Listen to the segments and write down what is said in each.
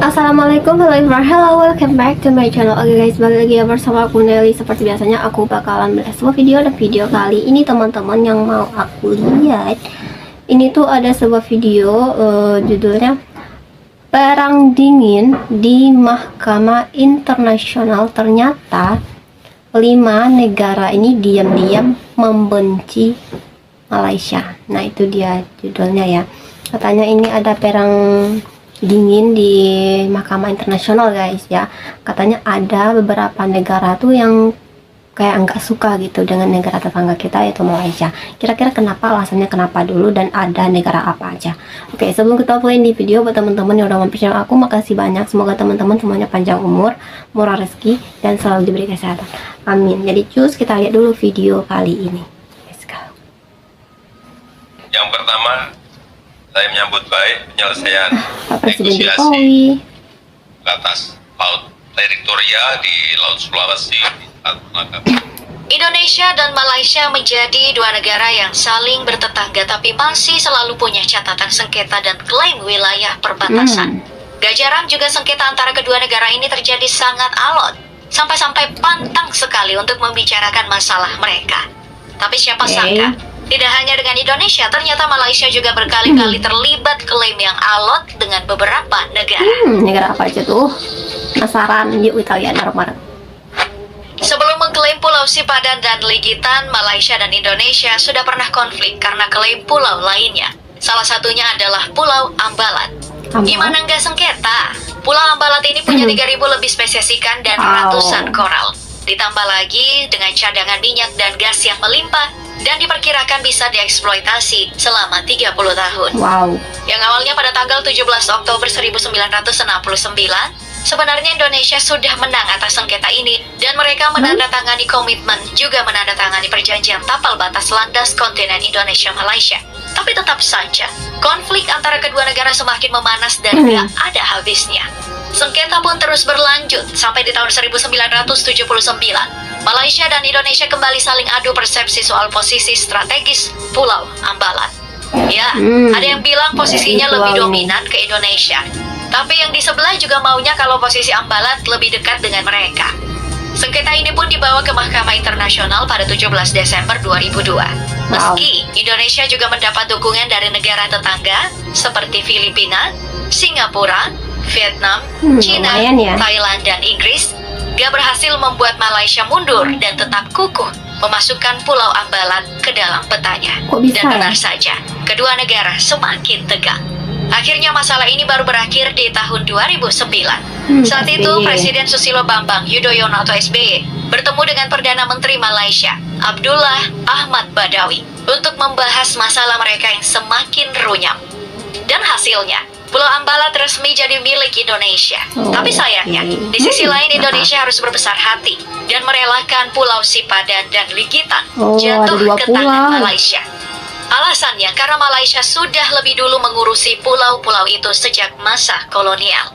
Assalamualaikum, hello, welcome back to my channel. Oke guys, balik lagi ya bersama aku Nelly. Seperti biasanya aku bakalan bahas sebuah video. Dan video kali ini teman-teman yang mau aku lihat, ini tuh ada sebuah video judulnya Perang Dingin di Mahkamah Internasional. Ternyata 5 negara ini diam-diam membenci Malaysia. Nah itu dia judulnya ya. Katanya ini ada perang dingin di Mahkamah Internasional guys ya. Katanya ada beberapa negara tuh yang kayak nggak suka gitu dengan negara tetangga kita yaitu Malaysia. Kira-kira kenapa, alasannya kenapa dulu, dan ada negara apa aja. Oke, sebelum kita play di video, buat teman-teman yang udah mampir channel aku, makasih banyak. Semoga teman-teman semuanya panjang umur, murah rezeki, dan selalu diberi kesehatan, amin. Jadi cus, kita lihat dulu video kali ini. Let's go. Yang pertama, saya menyambut baik penyelesaian Pak Presiden negosiasi Jokowi batas Laut Victoria di Laut Sulawesi di Selat Malaka. Indonesia dan Malaysia menjadi dua negara yang saling bertetangga tapi masih selalu punya catatan sengketa dan klaim wilayah perbatasan. Gak jarang juga sengketa antara kedua negara ini terjadi sangat alot, sampai-sampai pantang sekali untuk membicarakan masalah mereka. Tapi siapa sangka, tidak hanya dengan Indonesia, ternyata Malaysia juga berkali-kali terlibat klaim yang alot dengan beberapa negara. negara apa aja tuh? Penasaran, yuk kita lihat bareng-bareng. Sebelum mengklaim Pulau Sipadan dan Ligitan, Malaysia dan Indonesia sudah pernah konflik karena klaim pulau lainnya. Salah satunya adalah Pulau Ambalat. Gimana nggak sengketa? Pulau Ambalat ini punya 3.000 lebih spesies ikan dan ratusan koral. Ditambah lagi dengan cadangan minyak dan gas yang melimpah dan diperkirakan bisa dieksploitasi selama 30 tahun. Wow. Yang awalnya pada tanggal 17 Oktober 1969, sebenarnya Indonesia sudah menang atas sengketa ini dan mereka menandatangani komitmen, juga menandatangani perjanjian tapal batas landas kontinen Indonesia-Malaysia. Tapi tetap saja, konflik antara kedua negara semakin memanas dan gak ada habisnya. Sengketa pun terus berlanjut sampai di tahun 1979. Malaysia dan Indonesia kembali saling adu persepsi soal posisi strategis Pulau Ambalat. Ya, ada yang bilang posisinya lebih dominan ke Indonesia. Tapi yang di sebelah juga maunya kalau posisi Ambalat lebih dekat dengan mereka. Sengketa ini pun dibawa ke Mahkamah Internasional pada 17 Desember 2002. Meski Indonesia juga mendapat dukungan dari negara tetangga seperti Filipina, Singapura, Vietnam, Cina, Thailand, dan Inggris, gak berhasil membuat Malaysia mundur dan tetap kukuh memasukkan Pulau Ambalat ke dalam petanya. Dan benar saja, kedua negara semakin tegang. Akhirnya masalah ini baru berakhir di tahun 2009. Saat itu Presiden Susilo Bambang Yudhoyono atau SBY bertemu dengan Perdana Menteri Malaysia Abdullah Ahmad Badawi untuk membahas masalah mereka yang semakin runyam. Dan hasilnya, Pulau Ambalat resmi jadi milik Indonesia. Tapi sayangnya, di sisi lain Indonesia harus berbesar hati dan merelakan Pulau Sipadan dan Ligitan jatuh ke tangan Malaysia. Alasannya karena Malaysia sudah lebih dulu mengurusi pulau-pulau itu sejak masa kolonial.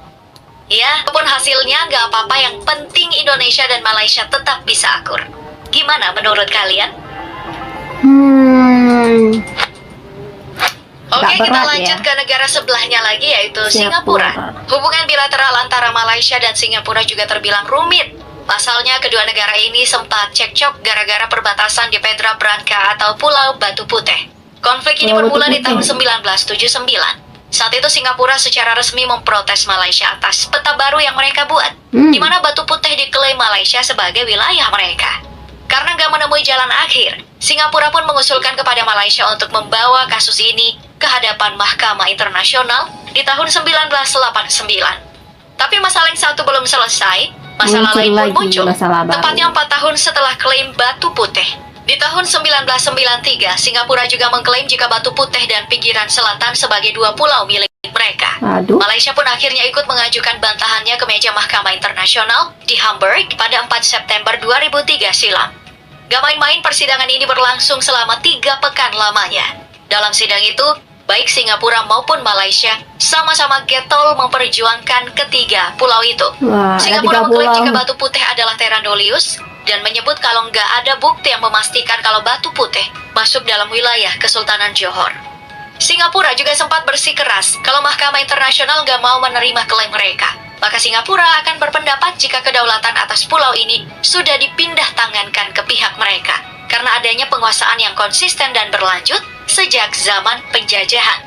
Ya, walaupun hasilnya nggak apa-apa, yang penting Indonesia dan Malaysia tetap bisa akur. Gimana menurut kalian? Oke, kita lanjut ke negara sebelahnya lagi, yaitu Singapura. Hubungan bilateral antara Malaysia dan Singapura juga terbilang rumit. Pasalnya kedua negara ini sempat cekcok gara-gara perbatasan di Petra Branca atau Pulau Batu Putih. Konflik ini bermula di tahun 1979. Saat itu Singapura secara resmi memprotes Malaysia atas peta baru yang mereka buat, di mana Batu Putih diklaim Malaysia sebagai wilayah mereka. Karena nggak menemui jalan akhir, Singapura pun mengusulkan kepada Malaysia untuk membawa kasus ini ke hadapan Mahkamah Internasional di tahun 1989. Tapi masalah yang satu belum selesai, masalah lain pun muncul, tepatnya 4 tahun setelah klaim Batu Putih. Di tahun 1993, Singapura juga mengklaim jika Batu Putih dan Pinggiran Selatan sebagai 2 pulau milik mereka. Malaysia pun akhirnya ikut mengajukan bantahannya ke meja Mahkamah Internasional di Hamburg pada 4 September 2003 silam. Gak main-main, persidangan ini berlangsung selama 3 pekan lamanya. Dalam sidang itu, baik Singapura maupun Malaysia sama-sama getol memperjuangkan ketiga pulau itu. Singapura mengklaim jika Batu Putih adalah terra nullius dan menyebut kalau nggak ada bukti yang memastikan kalau Batu Putih masuk dalam wilayah Kesultanan Johor. Singapura juga sempat bersikeras kalau Mahkamah Internasional gak mau menerima klaim mereka. Maka Singapura akan berpendapat jika kedaulatan atas pulau ini sudah dipindah tangankan ke pihak mereka karena adanya penguasaan yang konsisten dan berlanjut sejak zaman penjajahan.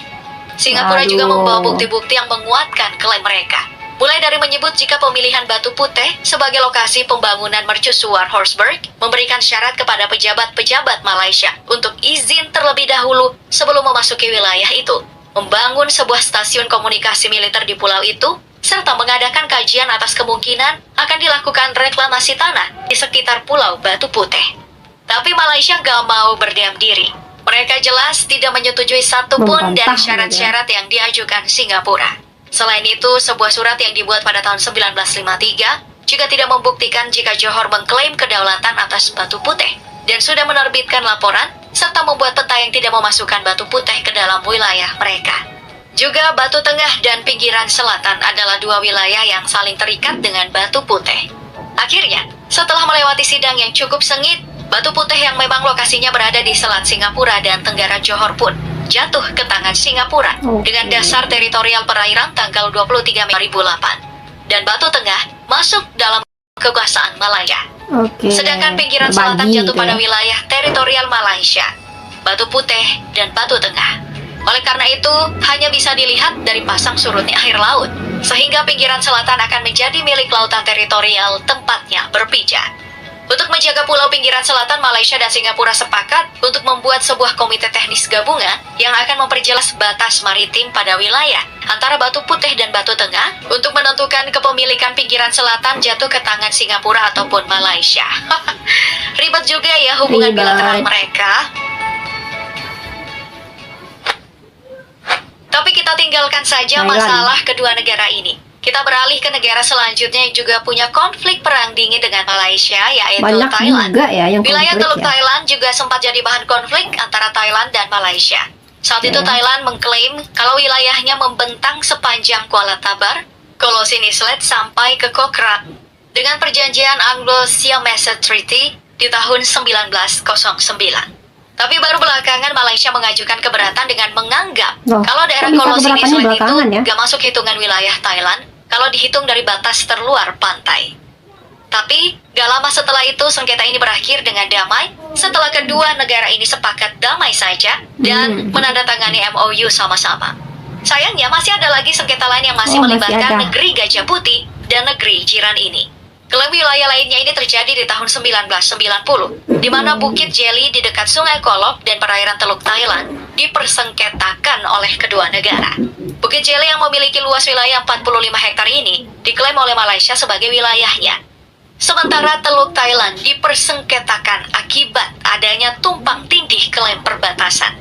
Singapura juga membawa bukti-bukti yang menguatkan klaim mereka. Mulai dari menyebut jika pemilihan Batu Putih sebagai lokasi pembangunan mercusuar Horsburgh memberikan syarat kepada pejabat-pejabat Malaysia untuk izin terlebih dahulu sebelum memasuki wilayah itu, membangun sebuah stasiun komunikasi militer di pulau itu, serta mengadakan kajian atas kemungkinan akan dilakukan reklamasi tanah di sekitar pulau Batu Putih. Tapi Malaysia gak mau berdiam diri. Mereka jelas tidak menyetujui satupun dari syarat-syarat yang diajukan Singapura. Selain itu, sebuah surat yang dibuat pada tahun 1953 juga tidak membuktikan jika Johor mengklaim kedaulatan atas Batu Putih dan sudah menerbitkan laporan serta membuat peta yang tidak memasukkan Batu Putih ke dalam wilayah mereka. Juga Batu Tengah dan pinggiran selatan adalah dua wilayah yang saling terikat dengan Batu Putih. Akhirnya, setelah melewati sidang yang cukup sengit, Batu Putih yang memang lokasinya berada di Selat Singapura dan Tenggara Johor pun jatuh ke tangan Singapura dengan dasar teritorial perairan tanggal 23 Mei 2008. Dan Batu Tengah masuk dalam kekuasaan Malaysia. Sedangkan pinggiran selatan jatuh pada wilayah teritorial Malaysia, Batu Putih dan Batu Tengah. Oleh karena itu, hanya bisa dilihat dari pasang surutnya air laut, sehingga pinggiran selatan akan menjadi milik lautan teritorial tempatnya berpijak. Untuk menjaga pulau pinggiran selatan, Malaysia dan Singapura sepakat untuk membuat sebuah komite teknis gabungan yang akan memperjelas batas maritim pada wilayah antara Batu Putih dan Batu Tengah untuk menentukan kepemilikan pinggiran selatan jatuh ke tangan Singapura ataupun Malaysia. Ribet juga ya hubungan bilateral mereka. Tapi kita tinggalkan saja masalah kedua negara ini. Kita beralih ke negara selanjutnya yang juga punya konflik perang dingin dengan Malaysia, yaitu banyak Thailand. Juga ya yang wilayah Teluk ya. Thailand juga sempat jadi bahan konflik antara Thailand dan Malaysia. Saat itu Thailand mengklaim kalau wilayahnya membentang sepanjang Kuala Tabar, Kolosini Islet sampai ke Kokra dengan perjanjian Anglo-Siamese Treaty di tahun 1909. Tapi baru belakangan Malaysia mengajukan keberatan dengan menganggap kalau daerah Kolosini Islet itu gak masuk hitungan wilayah Thailand kalau dihitung dari batas terluar pantai. Tapi, gak lama setelah itu sengketa ini berakhir dengan damai setelah kedua negara ini sepakat damai saja dan menandatangani MOU sama-sama. Sayangnya masih ada lagi sengketa lain yang masih melibatkan negeri Gajah Putih dan negeri jiran ini. Klaim wilayah lainnya ini terjadi di tahun 1990, di mana Bukit Jeli di dekat Sungai Kolok dan perairan Teluk Thailand dipersengketakan oleh kedua negara. Bukit Jeli yang memiliki luas wilayah 45 hektar ini diklaim oleh Malaysia sebagai wilayahnya. Sementara Teluk Thailand dipersengketakan akibat adanya tumpang tindih klaim perbatasan.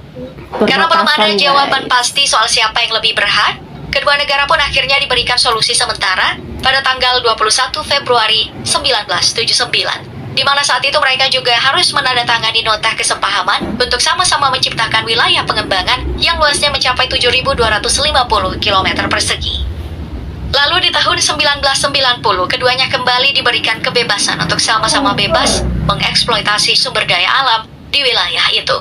Karena belum ada jawaban pasti soal siapa yang lebih berhak, kedua negara pun akhirnya diberikan solusi sementara pada tanggal 21 Februari 1979. Di mana saat itu mereka juga harus menandatangani nota kesepahaman untuk sama-sama menciptakan wilayah pengembangan yang luasnya mencapai 7.250 km persegi. Lalu di tahun 1990, keduanya kembali diberikan kebebasan untuk sama-sama bebas mengeksploitasi sumber daya alam di wilayah itu.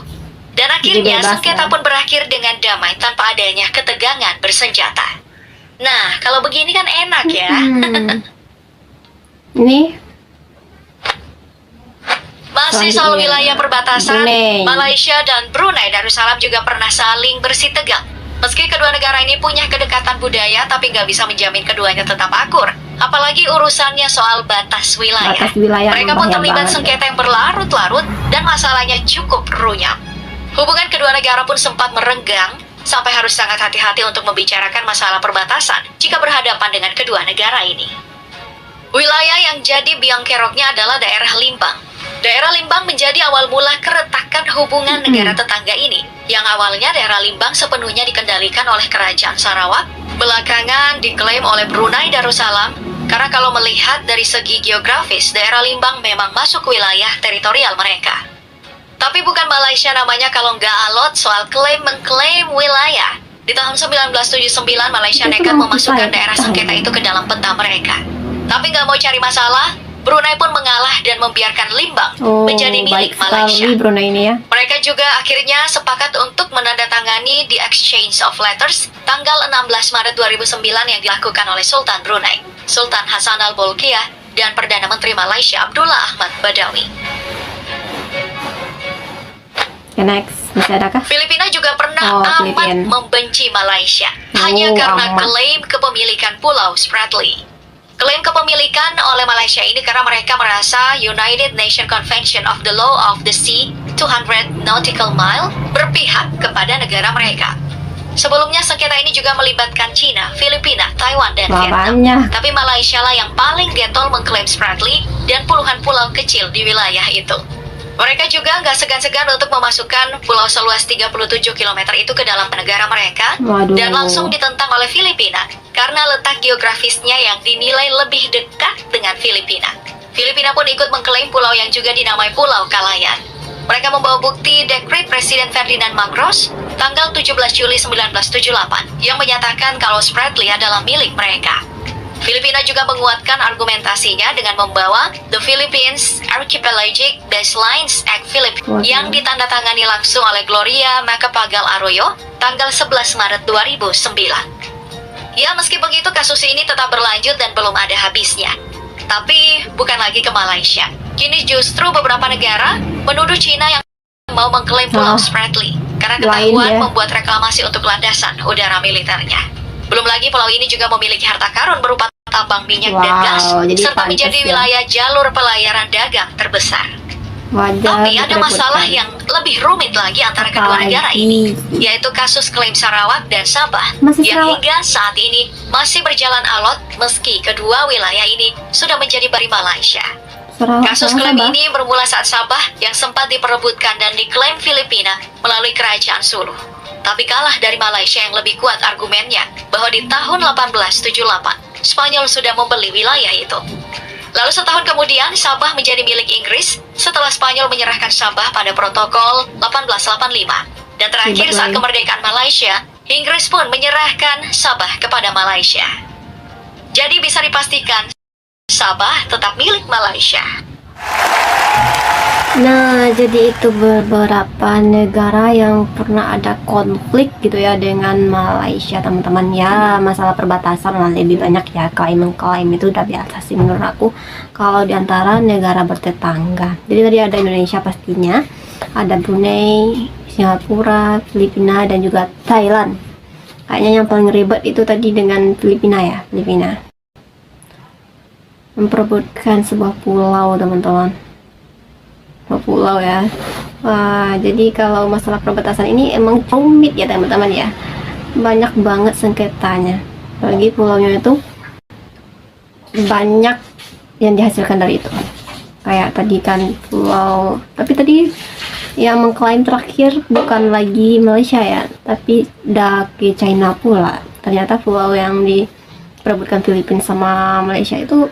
Dan akhirnya sengketa pun berakhir dengan damai tanpa adanya ketegangan bersenjata. Nah, kalau begini kan enak ya. Ini masih soal wilayah perbatasan, Malaysia dan Brunei Darussalam juga pernah saling bersih tegang. Meski kedua negara ini punya kedekatan budaya, tapi nggak bisa menjamin keduanya tetap akur. Apalagi urusannya soal batas wilayah. Mereka pun terlibat sengketa yang berlarut-larut dan masalahnya cukup runyam. Hubungan kedua negara pun sempat merenggang, sampai harus sangat hati-hati untuk membicarakan masalah perbatasan jika berhadapan dengan kedua negara ini. Wilayah yang jadi biang keroknya adalah daerah Limbang. Daerah Limbang menjadi awal mula keretakan hubungan negara tetangga ini, yang awalnya daerah Limbang sepenuhnya dikendalikan oleh Kerajaan Sarawak, belakangan diklaim oleh Brunei Darussalam, karena kalau melihat dari segi geografis, daerah Limbang memang masuk wilayah teritorial mereka. Tapi bukan Malaysia namanya kalau nggak alot soal klaim-mengklaim wilayah. Di tahun 1979, Malaysia nekat memasukkan daerah sengketa itu ke dalam peta mereka. Tapi nggak mau cari masalah, Brunei pun mengalah dan membiarkan Limbang Oh, menjadi milik baik Malaysia. sekali Brunei ini ya. Mereka juga akhirnya sepakat untuk menandatangani The Exchange of Letters tanggal 16 Maret 2009 yang dilakukan oleh Sultan Brunei, Sultan Hassan Al-Bolkiah, dan Perdana Menteri Malaysia Abdullah Ahmad Badawi. Oke, next. Masih adakah? Filipina juga pernah amat Filipina. membenci Malaysia hanya karena amat. klaim kepemilikan Pulau Spratly. Klaim kepemilikan oleh Malaysia ini karena mereka merasa United Nations Convention of the Law of the Sea 200 nautical mile berpihak kepada negara mereka. Sebelumnya sengketa ini juga melibatkan China, Filipina, Taiwan, dan Vietnam. Banyak. Tapi Malaysia lah yang paling getol mengklaim Spratly dan puluhan pulau kecil di wilayah itu. Mereka juga nggak segan-segan untuk memasukkan pulau seluas 37 km itu ke dalam negara mereka. Waduh. Dan langsung ditentang oleh Filipina karena letak geografisnya yang dinilai lebih dekat dengan Filipina. Filipina pun ikut mengklaim pulau yang juga dinamai Pulau Kalayan. Mereka membawa bukti dekret Presiden Ferdinand Marcos tanggal 17 Juli 1978 yang menyatakan kalau Spratly adalah milik mereka. Filipina juga menguatkan argumentasinya dengan membawa The Philippines Archipelagic Baselines Act Philippines yang ditandatangani langsung oleh Gloria Macapagal Arroyo tanggal 11 Maret 2009. Ya, meski begitu kasus ini tetap berlanjut dan belum ada habisnya. Tapi bukan lagi ke Malaysia. Kini justru beberapa negara menuduh China yang mau mengklaim Pulau Spratly karena ketahuan membuat reklamasi untuk landasan udara militernya. Belum lagi pulau ini juga memiliki harta karun berupa tambang minyak dan gas, serta menjadi wilayah jalur pelayaran dagang terbesar. Tapi ada masalah yang lebih rumit lagi antara kedua negara ini, yaitu kasus klaim Sarawak dan Sabah yang hingga saat ini masih berjalan alot meski kedua wilayah ini sudah menjadi bari Malaysia. Kasus klaim ini bermula saat Sabah yang sempat diperebutkan dan diklaim Filipina melalui Kerajaan Sulu. Tapi kalah dari Malaysia yang lebih kuat argumennya bahwa di tahun 1878 Spanyol sudah membeli wilayah itu. Lalu setahun kemudian Sabah menjadi milik Inggris setelah Spanyol menyerahkan Sabah pada protokol 1885. Dan terakhir saat kemerdekaan Malaysia, Inggris pun menyerahkan Sabah kepada Malaysia. Jadi bisa dipastikan Sabah tetap milik Malaysia. Nah, jadi itu beberapa negara yang pernah ada konflik gitu ya dengan Malaysia, teman-teman. Ya, masalah perbatasan lah lebih banyak ya, klaim-klaim itu udah biasa sih menurut aku kalau diantara negara bertetangga. Jadi tadi ada Indonesia pastinya, ada Brunei, Singapura, Filipina, dan juga Thailand. Kayaknya yang paling ribet itu tadi dengan Filipina ya, Filipina memperebutkan sebuah pulau, teman-teman. Pulau ya. Wah, jadi kalau masalah perbatasan ini emang rumit ya teman-teman ya, banyak banget sengketanya. Apalagi pulaunya itu banyak yang dihasilkan dari itu. Kayak tadi kan pulau, tapi tadi yang mengklaim terakhir bukan lagi Malaysia ya, tapi dari China pula. Ternyata pulau yang diperebutkan Filipina sama Malaysia itu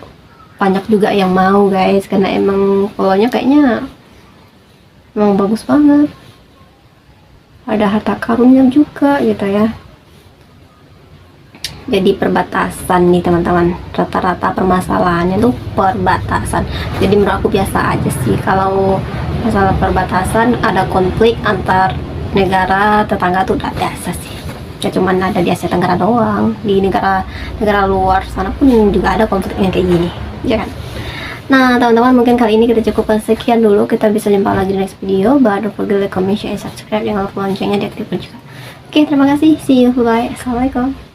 banyak juga yang mau guys, karena emang pulaunya kayaknya emang bagus banget, ada harta karunnya juga gitu ya. Jadi perbatasan nih teman-teman, rata-rata permasalahannya tuh perbatasan. Jadi menurut aku biasa aja sih kalau masalah perbatasan ada konflik antar negara tetangga tuh udah biasa sih. Ya cuman ada di Asia Tenggara doang, di negara luar sana pun juga ada konflik yang kayak gini, ya kan? Nah teman-teman, mungkin kali ini kita cukupkan sekian dulu. Kita bisa jumpa lagi di next video. But don't forget like, comment, share, subscribe. Jangan lupa loncengnya diaktifkan juga. Oke, terima kasih. See you. Bye. Assalamualaikum.